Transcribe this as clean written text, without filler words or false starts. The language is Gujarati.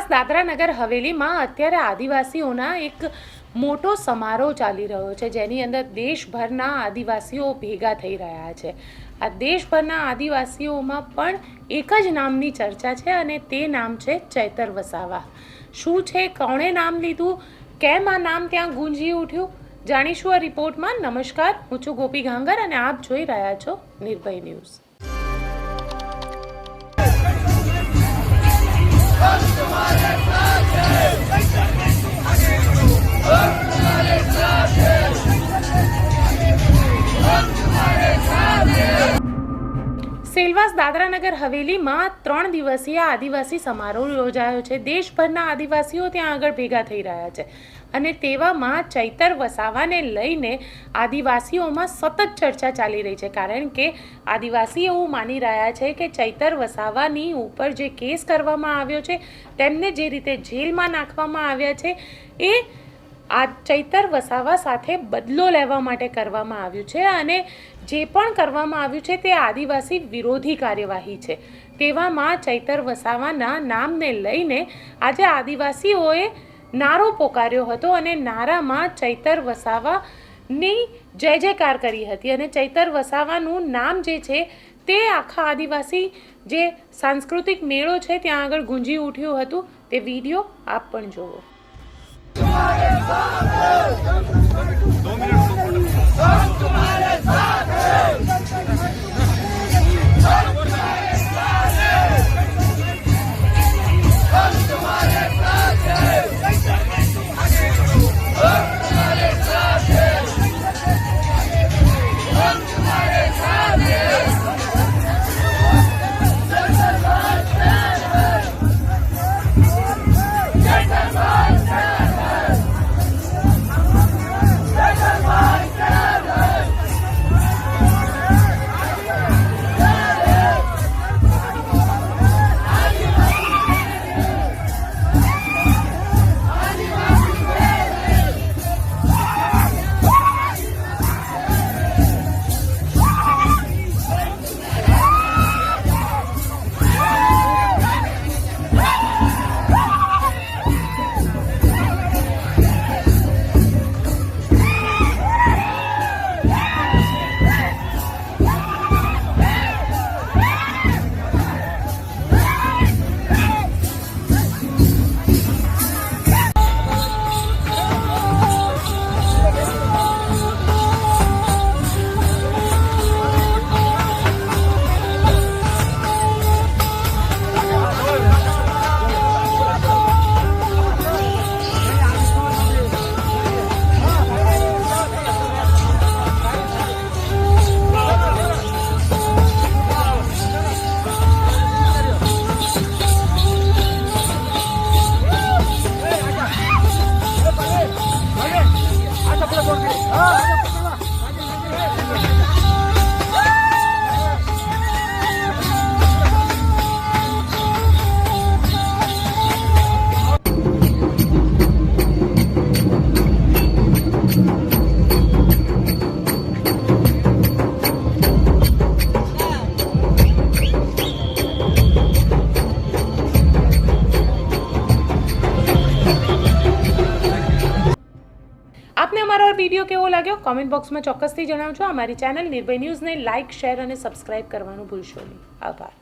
સેલવાસ દાદરા નગર હવેલીમાં અત્યારે આદિવાસીઓના એક મોટો સમારોહ ચાલી રહ્યો છે, જેની અંદર દેશભરના આદિવાસીઓ ભેગા થઈ રહ્યા છે। આ દેશભરના આદિવાસીઓમાં પણ એક જ નામની ચર્ચા છે અને તે નામ છે ચૈતર વસાવા। શું છે, કોણે નામ લીધું, કેમ આ નામ ત્યાં ગુંજી ઉઠ્યું, જાણીશું આ રિપોર્ટમાં। નમસ્કાર, હું છું ગોપી ગાંગર અને આપ જોઈ રહ્યા છો નિર્ભય ન્યૂઝ। સેલવાસ દાદરા નગર હવેલીમાં 3 દિવસીય આદિવાસી સમારોહ યોજાયો છે। દેશભરના આદિવાસીઓ ત્યાં આગળ ભેગા થઈ રહ્યા છે અને તેવામાં ચૈતર વસાવાને લઈને આદિવાસીઓમાં સતત ચર્ચા ચાલી રહી છે, કારણ કે આદિવાસી એવું માની રહ્યા છે કે ચૈતર વસાવાની ઉપર જે કેસ કરવામાં આવ્યો છે, તેમને જે રીતે જેલમાં નાખવામાં આવ્યા છે, એ આ ચૈતર વસાવા સાથે બદલો લેવા માટે કરવામાં આવ્યું છે અને જે પણ કરવામાં આવ્યું છે તે આદિવાસી વિરોધી કાર્યવાહી છે। તેવામાં ચૈતર વસાવાના નામને લઈને આજે આદિવાસીઓએ નારો પોકાર્યો હતો અને નારામાં ચૈતર વસાવાની જય જયકાર કરી હતી અને ચૈતર વસાવાનું નામ જે છે તે આખા આદિવાસી જે સાંસ્કૃતિક મેળો છે ત્યાં આગળ ગુંજી ઉઠ્યું હતું। તે વિડીયો આપ પણ જુઓ। આપને અમારો વિડીયો કેવો લાગ્યો કોમેન્ટ બોક્સમાં ચોક્કસથી જણાવજો। અમારી ચેનલ નિર્ભય ન્યૂઝને લાઇક, શેર અને સબસ્ક્રાઇબ કરવાનું ભૂલશો નહીં। આભાર।